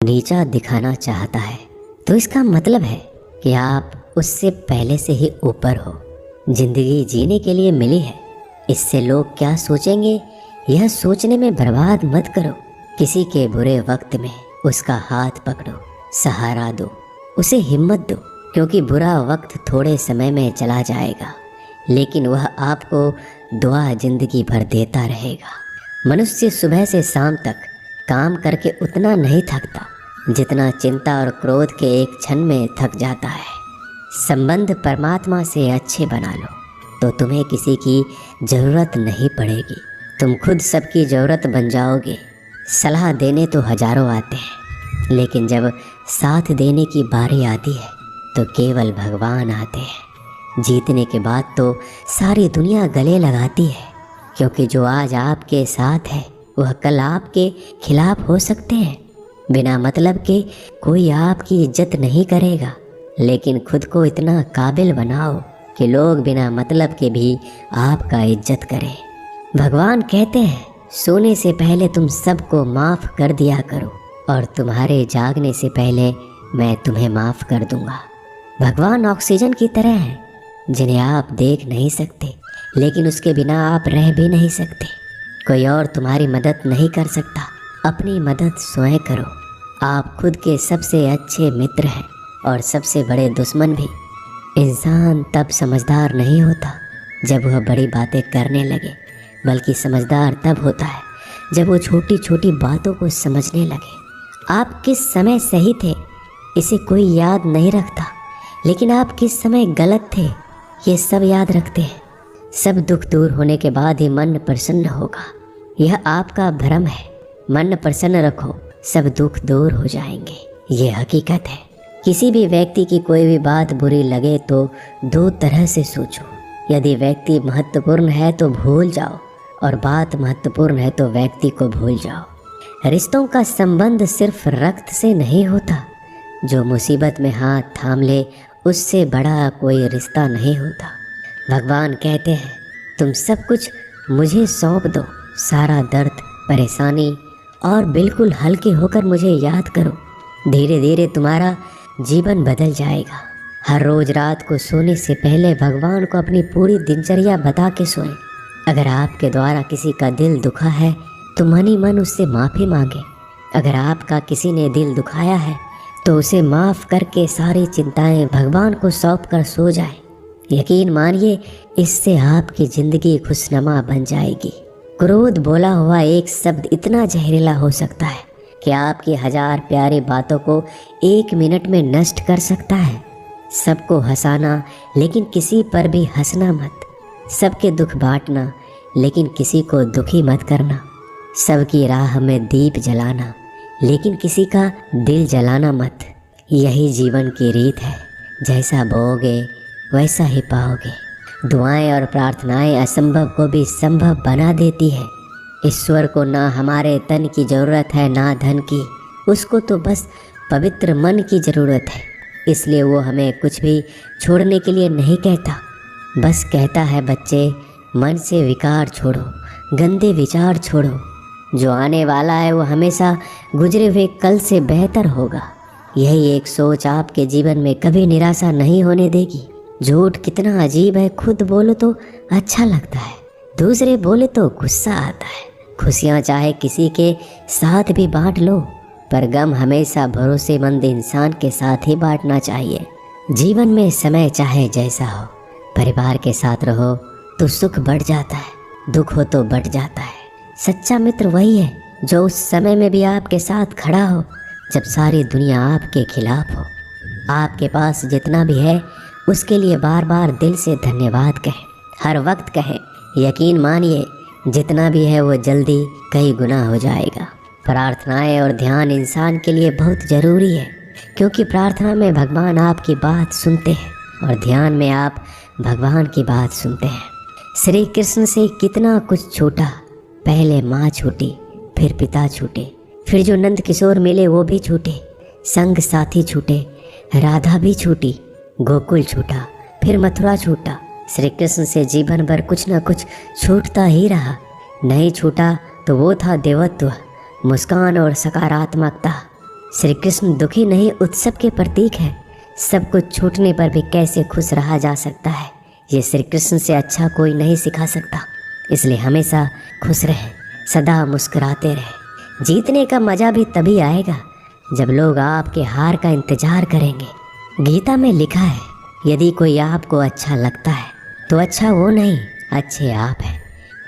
नीचा दिखाना चाहता है तो इसका मतलब है कि आप उससे पहले से ही ऊपर हो। जिंदगी जीने के लिए मिली है, इससे लोग क्या सोचेंगे यह सोचने में बर्बाद मत करो। किसी के बुरे वक्त में उसका हाथ पकड़ो, सहारा दो, उसे हिम्मत दो, क्योंकि बुरा वक्त थोड़े समय में चला जाएगा लेकिन वह आपको दुआ जिंदगी भर देता रहेगा। मनुष्य सुबह से शाम तक काम करके उतना नहीं थकता जितना चिंता और क्रोध के एक क्षण में थक जाता है। संबंध परमात्मा से अच्छे बना लो तो तुम्हें किसी की ज़रूरत नहीं पड़ेगी, तुम खुद सबकी ज़रूरत बन जाओगे। सलाह देने तो हजारों आते हैं लेकिन जब साथ देने की बारी आती है तो केवल भगवान आते हैं। जीतने के बाद तो सारी दुनिया गले लगाती है, क्योंकि जो आज आपके साथ है वह कल आपके खिलाफ हो सकते हैं। बिना मतलब के कोई आपकी इज्जत नहीं करेगा, लेकिन खुद को इतना काबिल बनाओ कि लोग बिना मतलब के भी आपका इज्जत करें। भगवान कहते हैं सोने से पहले तुम सबको माफ़ कर दिया करो और तुम्हारे जागने से पहले मैं तुम्हें माफ़ कर दूंगा। भगवान ऑक्सीजन की तरह हैं जिन्हें आप देख नहीं सकते, लेकिन उसके बिना आप रह भी नहीं सकते। कोई और तुम्हारी मदद नहीं कर सकता, अपनी मदद स्वयं करो। आप खुद के सबसे अच्छे मित्र हैं और सबसे बड़े दुश्मन भी। इंसान तब समझदार नहीं होता जब वह बड़ी बातें करने लगे, बल्कि समझदार तब होता है जब वो छोटी छोटी बातों को समझने लगे। आप किस समय सही थे इसे कोई याद नहीं रखता, लेकिन आप किस समय गलत थे ये सब याद रखते हैं। सब दुख दूर होने के बाद ही मन प्रसन्न होगा, यह आपका भ्रम है। मन प्रसन्न रखो, सब दुख दूर हो जाएंगे, ये हकीकत है। किसी भी व्यक्ति की कोई भी बात बुरी लगे तो दो तरह से सोचो। यदि व्यक्ति महत्वपूर्ण है तो भूल जाओ, और बात महत्वपूर्ण है तो व्यक्ति को भूल जाओ। रिश्तों का संबंध सिर्फ रक्त से नहीं होता, जो मुसीबत में हाथ थाम ले उससे बड़ा कोई रिश्ता नहीं होता। भगवान कहते हैं तुम सब कुछ मुझे सौंप दो, सारा दर्द परेशानी, और बिल्कुल हल्के होकर मुझे याद करो। धीरे धीरे तुम्हारा जीवन बदल जाएगा। हर रोज़ रात को सोने से पहले भगवान को अपनी पूरी दिनचर्या बता के सोएं। अगर आपके द्वारा किसी का दिल दुखा है तो मन ही मन उससे माफ़ी मांगे। अगर आपका किसी ने दिल दुखाया है तो उसे माफ़ करके सारी चिंताएं भगवान को सौंप कर सो जाए। यकीन मानिए इससे आपकी ज़िंदगी खुशनुमा बन जाएगी। क्रोध बोला हुआ एक शब्द इतना जहरीला हो सकता है कि आपकी 1000 प्यारी बातों को 1 मिनट में नष्ट कर सकता है। सबको हंसाना लेकिन किसी पर भी हंसना मत। सबके दुख बांटना लेकिन किसी को दुखी मत करना। सबकी राह में दीप जलाना लेकिन किसी का दिल जलाना मत। यही जीवन की रीत है, जैसा बोओगे वैसा ही पाओगे। दुआएं और प्रार्थनाएं असंभव को भी संभव बना देती है। ईश्वर को ना हमारे तन की ज़रूरत है ना धन की, उसको तो बस पवित्र मन की ज़रूरत है। इसलिए वो हमें कुछ भी छोड़ने के लिए नहीं कहता, बस कहता है बच्चे मन से विकार छोड़ो, गंदे विचार छोड़ो। जो आने वाला है वो हमेशा गुजरे हुए कल से बेहतर होगा। यही एक सोच आपके जीवन में कभी निराशा नहीं होने देगी। झूठ कितना अजीब है, खुद बोलो तो अच्छा लगता है, दूसरे बोले तो गुस्सा आता है। खुशियाँ चाहे किसी के साथ भी बांट लो, पर गम हमेशा भरोसेमंद इंसान के साथ ही बांटना चाहिए। जीवन में समय चाहे जैसा हो, परिवार के साथ रहो तो सुख बढ़ जाता है, दुख हो तो बढ़ जाता है। सच्चा मित्र वही है जो उस समय में भी आपके साथ खड़ा हो जब सारी दुनिया आपके खिलाफ हो। आपके पास जितना भी है उसके लिए बार बार दिल से धन्यवाद कहें, हर वक्त कहें। यकीन मानिए जितना भी है वो जल्दी कई गुना हो जाएगा। प्रार्थनाएं और ध्यान इंसान के लिए बहुत ज़रूरी है, क्योंकि प्रार्थना में भगवान आपकी बात सुनते हैं और ध्यान में आप भगवान की बात सुनते हैं। श्री कृष्ण से कितना कुछ छूटा, पहले माँ छूटी, फिर पिता छूटे, फिर जो नंद किशोर मिले वो भी छूटे, संग साथी छूटे, राधा भी छूटी, गोकुल छूटा, फिर मथुरा छूटा। श्री कृष्ण से जीवन भर कुछ न कुछ छूटता ही रहा। नहीं छूटा तो वो था देवत्व, मुस्कान और सकारात्मकता। श्री कृष्ण दुखी नहीं उत्सव के प्रतीक है। सब कुछ छूटने पर भी कैसे खुश रहा जा सकता है, ये श्री कृष्ण से अच्छा कोई नहीं सिखा सकता। इसलिए हमेशा खुश रहें, सदा मुस्कुराते रहें। जीतने का मज़ा भी तभी आएगा जब लोग आपके हार का इंतज़ार करेंगे। गीता में लिखा है, यदि कोई आपको अच्छा लगता है तो अच्छा वो नहीं, अच्छे आप हैं,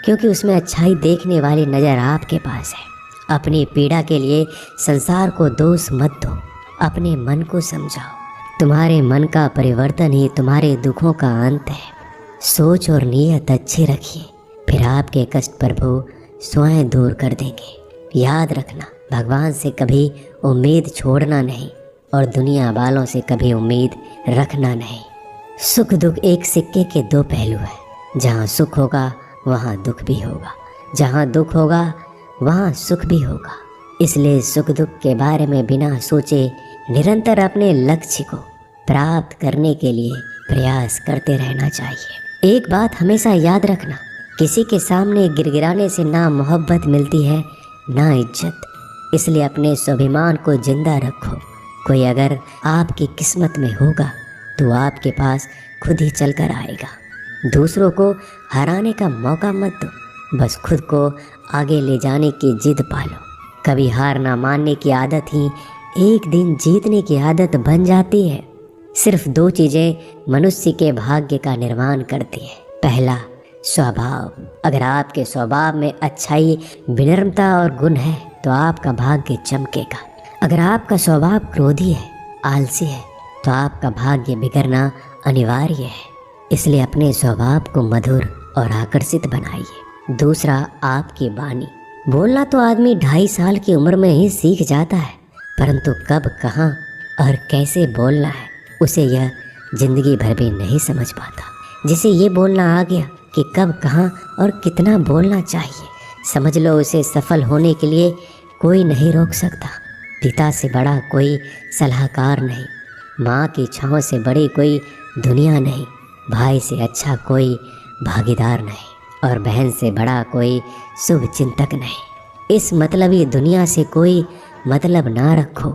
क्योंकि उसमें अच्छाई देखने वाली नज़र आपके पास है। अपनी पीड़ा के लिए संसार को दोष मत दो, अपने मन को समझाओ। तुम्हारे मन का परिवर्तन ही तुम्हारे दुखों का अंत है। सोच और नीयत अच्छी रखिए, फिर आपके कष्ट प्रभु स्वयं दूर कर देंगे। याद रखना, भगवान से कभी उम्मीद छोड़ना नहीं और दुनिया वालों से कभी उम्मीद रखना नहीं। सुख दुख एक सिक्के के दो पहलू हैं। जहाँ सुख होगा वहाँ दुख भी होगा, जहाँ दुख होगा वहाँ सुख भी होगा। इसलिए सुख दुख के बारे में बिना सोचे निरंतर अपने लक्ष्य को प्राप्त करने के लिए प्रयास करते रहना चाहिए। एक बात हमेशा याद रखना, किसी के सामने गिड़गिड़ाने से ना मोहब्बत मिलती है ना इज्जत। इसलिए अपने स्वाभिमान को जिंदा रखो। कोई अगर आपकी किस्मत में होगा तो आपके पास खुद ही चल कर आएगा। दूसरों को हराने का मौका मत दो, बस खुद को आगे ले जाने की जिद पालो। कभी हार ना मानने की आदत ही एक दिन जीतने की आदत बन जाती है। सिर्फ दो चीज़ें मनुष्य के भाग्य का निर्माण करती है। पहला, स्वभाव। अगर आपके स्वभाव में अच्छाई, विनम्रता और गुण है तो आपका भाग्य चमकेगा। अगर आपका स्वभाव क्रोधी है, आलसी है, तो आपका भाग्य बिगड़ना अनिवार्य है। इसलिए अपने स्वभाव को मधुर और आकर्षित बनाइए। दूसरा, आपकी वाणी। बोलना तो आदमी 2.5 साल की उम्र में ही सीख जाता है, परंतु कब, कहाँ और कैसे बोलना है उसे यह जिंदगी भर भी नहीं समझ पाता। जिसे ये बोलना आ गया कि कब, कहाँ और कितना बोलना चाहिए, समझ लो उसे सफल होने के लिए कोई नहीं रोक सकता। पिता से बड़ा कोई सलाहकार नहीं, माँ की छाँव से बड़ी कोई दुनिया नहीं, भाई से अच्छा कोई भागीदार नहीं और बहन से बड़ा कोई शुभ चिंतक नहीं। इस मतलबी दुनिया से कोई मतलब ना रखो,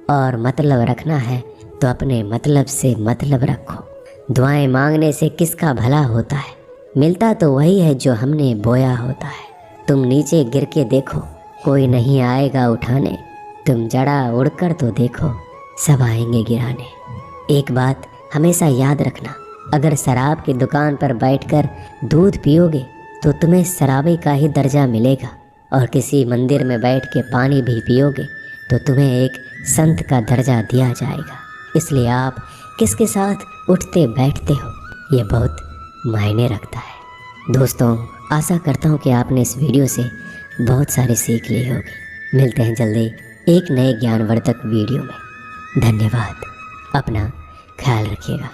और मतलब रखना है तो अपने मतलब से मतलब रखो। दुआएं मांगने से किसका भला होता है, मिलता तो वही है जो हमने बोया होता है। तुम नीचे गिर के देखो, कोई नहीं आएगा उठाने। तुम जड़ा उड़कर तो देखो, सब आएंगे गिराने। एक बात हमेशा याद रखना, अगर शराब की दुकान पर बैठकर दूध पियोगे तो तुम्हें शराबी का ही दर्जा मिलेगा, और किसी मंदिर में बैठ के पानी भी पियोगे तो तुम्हें एक संत का दर्जा दिया जाएगा। इसलिए आप किसके साथ उठते बैठते हो ये बहुत मायने रखता है। दोस्तों, आशा करता हूँ कि आपने इस वीडियो से बहुत सारी सीख ली होगी। मिलते हैं जल्दी एक नए ज्ञानवर्धक वीडियो में। धन्यवाद। अपना ख्याल रखिएगा।